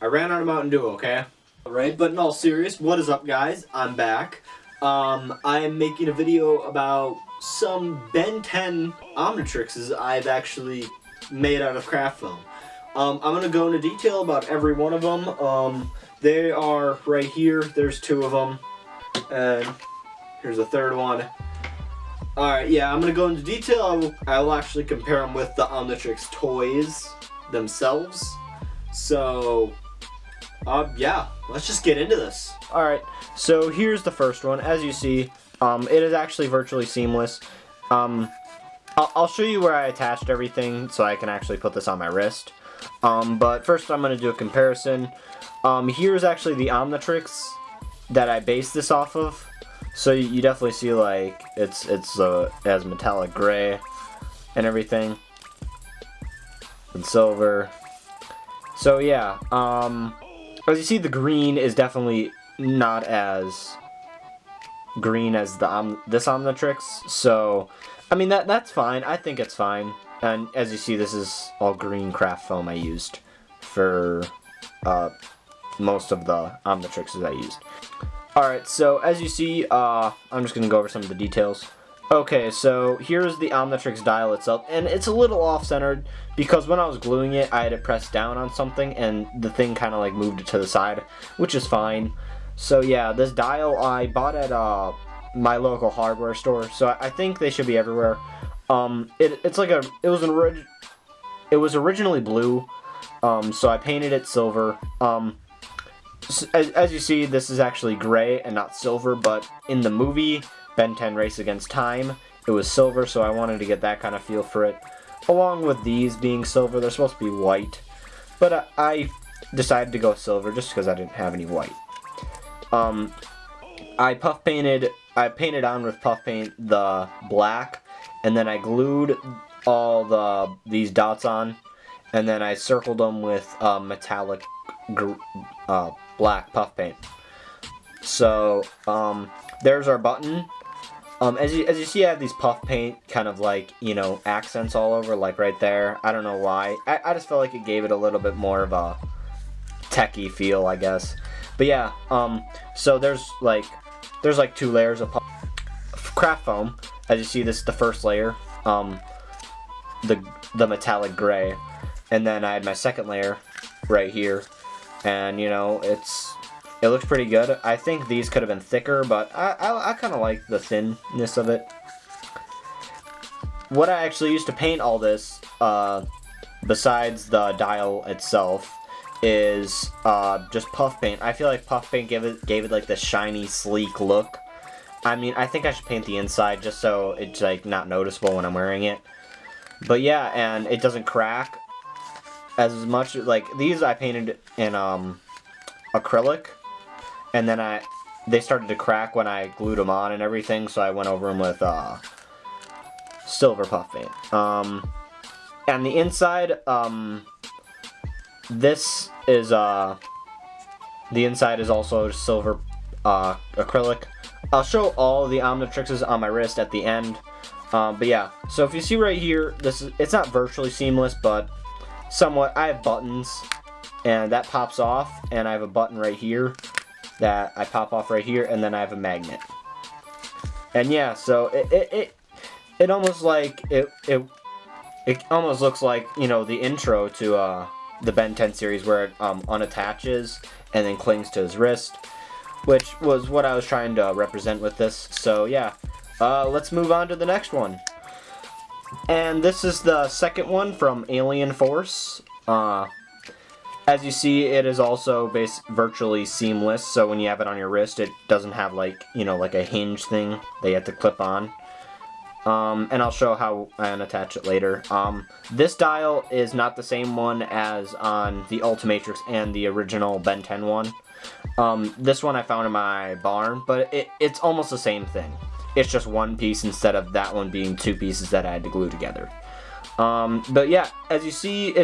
I ran out of Mountain Dew, okay? Alright, but in all serious, what is up, guys? I'm back. I'm making a video about some Ben 10 Omnitrixes I've actually made out of craft foam. I'm going to go into detail about every one of them. They are right here. There's two of them. And here's a third one. Alright, yeah, I'm going to go into detail. I'll actually compare them with the Omnitrix toys themselves. So, yeah, let's just get into this. Alright, so here's the first one. As you see, it is actually virtually seamless. I'll show you where I attached everything so I can actually put this on my wrist. But first I'm going to do a comparison. Here's actually the Omnitrix that I based this off of. So you definitely see, like, it has metallic gray and everything. And silver. So yeah, as you see, the green is definitely not as green as this Omnitrix. So, I mean, that's fine. I think it's fine. And as you see, this is all green craft foam I used for most of the Omnitrixes I used. Alright, so as you see, I'm just going to go over some of the details. Okay, so here's the Omnitrix dial itself, and it's a little off-centered because when I was gluing it, I had it pressed down on something, and the thing kind of like moved it to the side, which is fine. So yeah, this dial I bought at my local hardware store, so I think they should be everywhere. It was originally blue, so I painted it silver. As you see, this is actually gray and not silver, but in the movie Ben 10 Race Against Time, it was silver, so I wanted to get that kind of feel for it. Along with these being silver, they're supposed to be white, but I decided to go silver just because I didn't have any white. I painted on with puff paint the black, and then I glued all these dots on, and then I circled them with metallic black puff paint. So there's our button. As you see, I have these puff paint kind of like, you know, accents all over, like right there. I don't know why. I just felt like it gave it a little bit more of a techie feel, I guess. But yeah, so there's like two layers of craft foam. As you see, this is the first layer, the metallic gray, and then I had my second layer right here, and you know, it looks pretty good. I think these could have been thicker, but I kind of like the thinness of it. What I actually used to paint all this, besides the dial itself, is just puff paint. I feel like puff paint gave it like this shiny, sleek look. I mean, I think I should paint the inside just so it's like not noticeable when I'm wearing it. But yeah, and it doesn't crack as much. Like these I painted in acrylic. And then they started to crack when I glued them on and everything, so I went over them with silver puff paint. And the inside, this is the inside is also silver acrylic. I'll show all the Omnitrixes on my wrist at the end. But yeah, so if you see right here, it's not virtually seamless, but somewhat. I have buttons, and that pops off, and I have a button right here that I pop off right here, and then I have a magnet. And yeah, so it almost like it almost looks like, you know, the intro to the Ben 10 series where it unattaches and then clings to his wrist, which was what I was trying to represent with this. So yeah, let's move on to the next one. And this is the second one from Alien Force. As you see, it is also virtually seamless, so when you have it on your wrist, it doesn't have, like, you know, like a hinge thing that you have to clip on. And I'll show how I unattach it later. This dial is not the same one as on the Ultimatrix and the original Ben 10 one. This one I found in my barn, but it's almost the same thing. It's just one piece instead of that one being two pieces that I had to glue together. But yeah, as you see,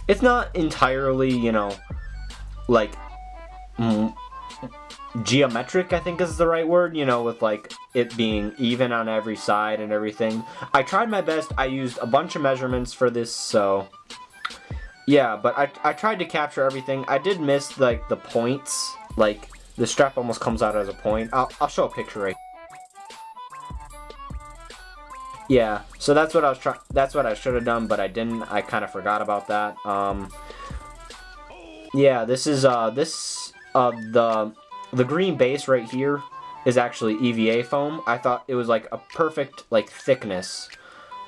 it's not entirely, you know, like geometric, I think is the right word, you know, with like it being even on every side and everything. I tried my best. I used a bunch of measurements for this, so yeah, but I tried to capture everything. I did miss like the points. Like the strap almost comes out as a point. I'll show a picture right. Yeah, so that's what I was that's what I should have done, but I didn't. I kind of forgot about that. Yeah, this is the green base right here is actually EVA foam. I thought it was like a perfect like thickness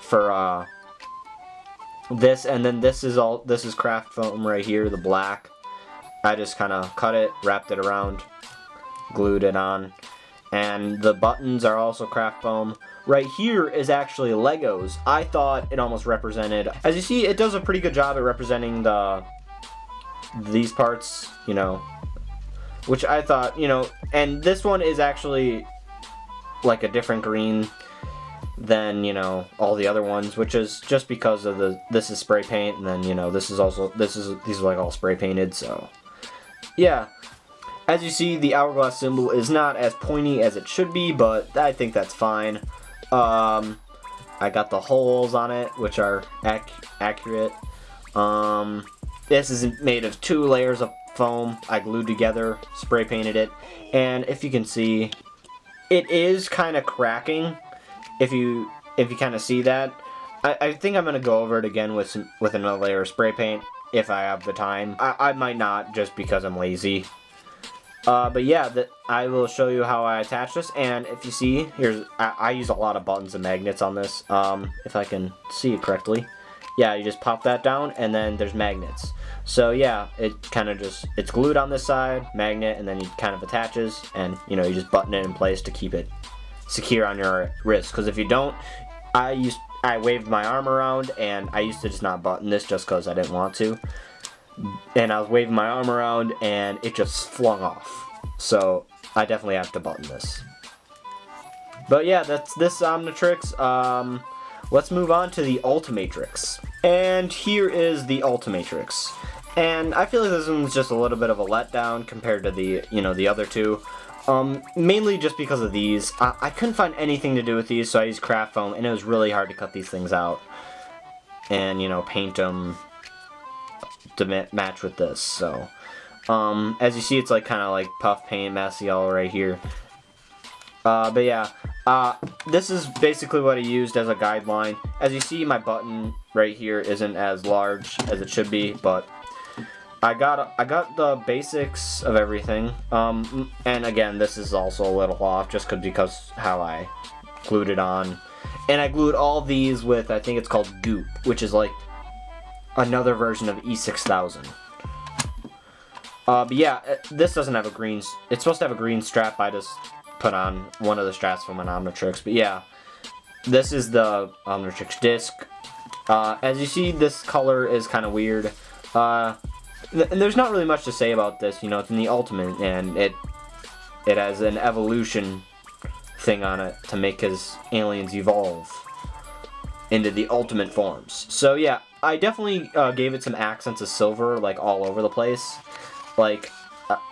for this, and then this is craft foam right here, the black. I just kind of cut it, wrapped it around, glued it on, and the buttons are also craft foam. Right here is actually Legos. I thought it almost represented, as you see, it does a pretty good job at representing these parts, you know, which I thought, you know, and this one is actually like a different green than, you know, all the other ones, which is just because of this is spray paint, and then, you know, these are like all spray painted. So yeah, as you see, the hourglass symbol is not as pointy as it should be, but I think that's fine. I got the holes on it, which are accurate. This is made of 2 layers of foam I glued together, spray painted it, and if you can see, it is kind of cracking. If you kind of see that, I think I'm gonna go over it again with another layer of spray paint if I have the time. I might not, just because I'm lazy. But yeah, I will show you how I attach this, and if you see, I use a lot of buttons and magnets on this, if I can see it correctly. Yeah, you just pop that down, and then there's magnets. So yeah, it kind of it's glued on this side, magnet, and then it kind of attaches, and you know, you just button it in place to keep it secure on your wrist. Because if you don't, I waved my arm around, and I used to just not button this just because I didn't want to. And I was waving my arm around, and it just flung off. So I definitely have to button this. But yeah, that's this Omnitrix. Let's move on to the Ultimatrix. And here is the Ultimatrix. And I feel like this one's just a little bit of a letdown compared to the other two. Mainly just because of these. I couldn't find anything to do with these, so I used craft foam, and it was really hard to cut these things out and, you know, paint them to match with this. So as you see, it's like kind of like puff paint, messy all right here. But yeah, this is basically what I used as a guideline. As you see, my button right here isn't as large as it should be, but I got the basics of everything. And again, this is also a little off just because how I glued it on. And I glued all these with, I think it's called Goop, which is like another version of E6000. But yeah, this doesn't have a green, it's supposed to have a green strap. I just put on one of the straps from an Omnitrix. But yeah, this is the Omnitrix disc. As you see, this color is kind of weird. And there's not really much to say about this, you know, it's in the Ultimate, and it has an evolution thing on it to make his aliens evolve into the ultimate forms. So yeah, I definitely gave it some accents of silver, like all over the place, like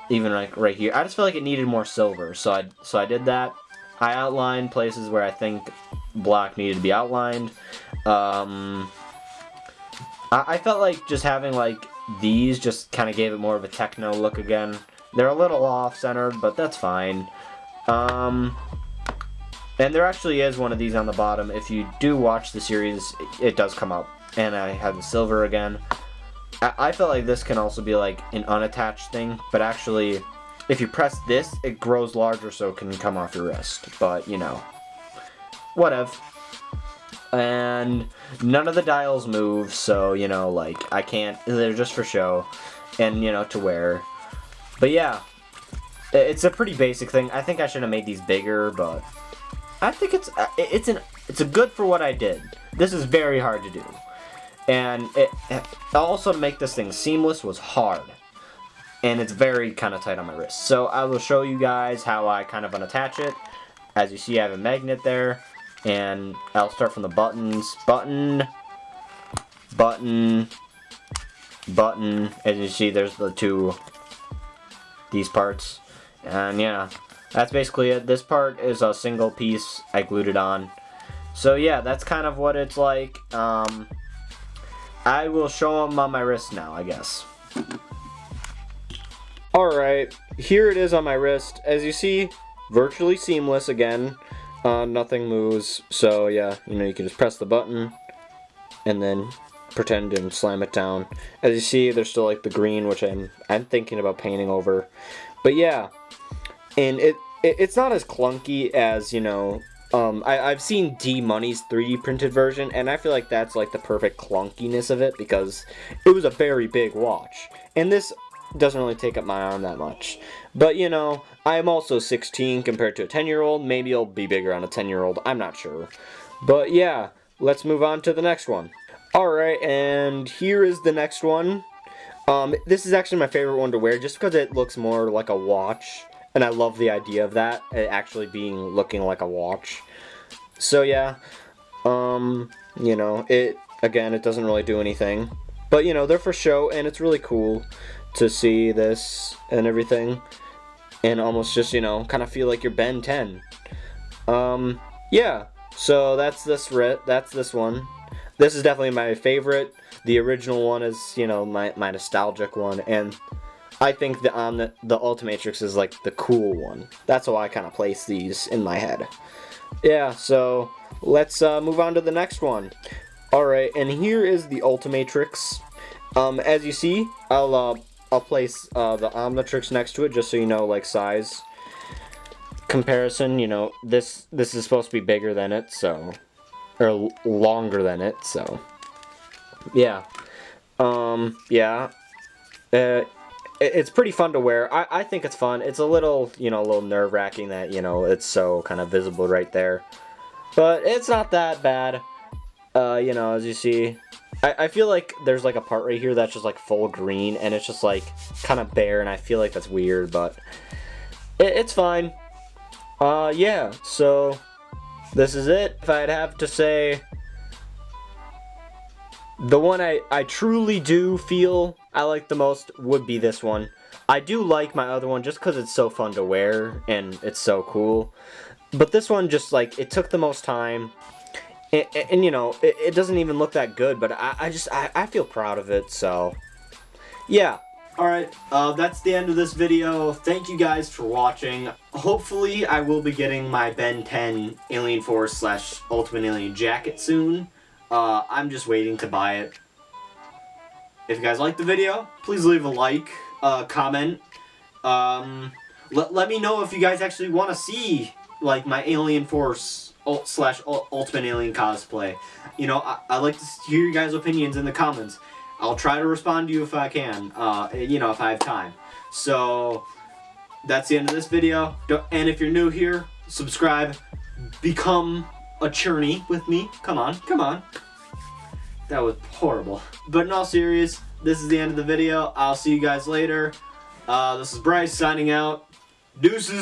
even like right here. I just feel like it needed more silver, so I did that. I outlined places where I think black needed to be outlined. I felt like just having like these just kind of gave it more of a techno look again. They're a little off-centered, but that's fine. And there actually is one of these on the bottom. If you do watch the series, it does come up. And I have the silver again. I felt like this can also be like an unattached thing, but actually, if you press this, it grows larger so it can come off your wrist. But, you know, whatever. And none of the dials move, so, you know, like, I can't, they're just for show, and, you know, to wear. But yeah, it's a pretty basic thing. I think I should have made these bigger, but I think it's a good for what I did. This is very hard to do. And it also, to make this thing seamless was hard. And it's very kind of tight on my wrist. So I will show you guys how I kind of unattach it. As you see, I have a magnet there. And I'll start from the buttons. Button. Button. Button. As you see, there's these parts. And yeah, that's basically it. This part is a single piece. I glued it on. So yeah, that's kind of what it's like. I will show them on my wrist now, I guess. Alright, here it is on my wrist. As you see, virtually seamless again. Nothing moves, so yeah, you can just press the button and then pretend and slam it down. As you see, there's still like the green, which I'm thinking about painting over. But yeah, and it's not as clunky as, I've seen D-Money's 3D printed version, and I feel like that's like the perfect clunkiness of it, because it was a very big watch. And this doesn't really take up my arm that much. But, I'm also 16 compared to a 10-year-old. Maybe it'll be bigger on a 10-year-old. I'm not sure. But yeah, let's move on to the next one. Alright, and here is the next one. This is actually my favorite one to wear, just because it looks more like a watch. And I love the idea of that, it actually looking like a watch. So yeah, it doesn't really do anything. But, they're for show, and it's really cool to see this and everything. And almost just, kind of feel like you're Ben 10. Yeah, so that's this one. This is definitely my favorite. The original one is, my nostalgic one, and I think the Ultimatrix is like the cool one. That's how I kind of place these in my head. Yeah, so let's move on to the next one. Alright, and here is the Ultimatrix. As you see, I'll place the Omnitrix next to it, just so you know, like, size comparison. This is supposed to be bigger than it, so, or longer than it, so yeah. Yeah, it's pretty fun to wear. I think it's fun. It's a little, a little nerve-wracking that, it's so kind of visible right there, but it's not that bad. As you see, I feel like there's like a part right here that's just like full green, and it's just like kind of bare, and I feel like that's weird, but it's fine. Yeah, so this is it. If I'd have to say, the one I truly do feel I like the most would be this one. I do like my other one just because it's so fun to wear and it's so cool, but this one just, like, it took the most time. And it doesn't even look that good, but I feel proud of it, so yeah. Alright, that's the end of this video. Thank you guys for watching. Hopefully I will be getting my Ben 10 Alien Force / Ultimate Alien jacket soon. I'm just waiting to buy it. If you guys like the video, please leave a like, comment. Let me know if you guys actually want to see, like, my Alien Force / Ultimate Alien cosplay. I like to hear your guys' opinions in the comments. I'll try to respond to you if I can, if I have time. So, that's the end of this video. And if you're new here, subscribe. Become a churney with me. Come on, come on. That was horrible. But in all seriousness, this is the end of the video. I'll see you guys later. This is Bryce signing out. Deuces.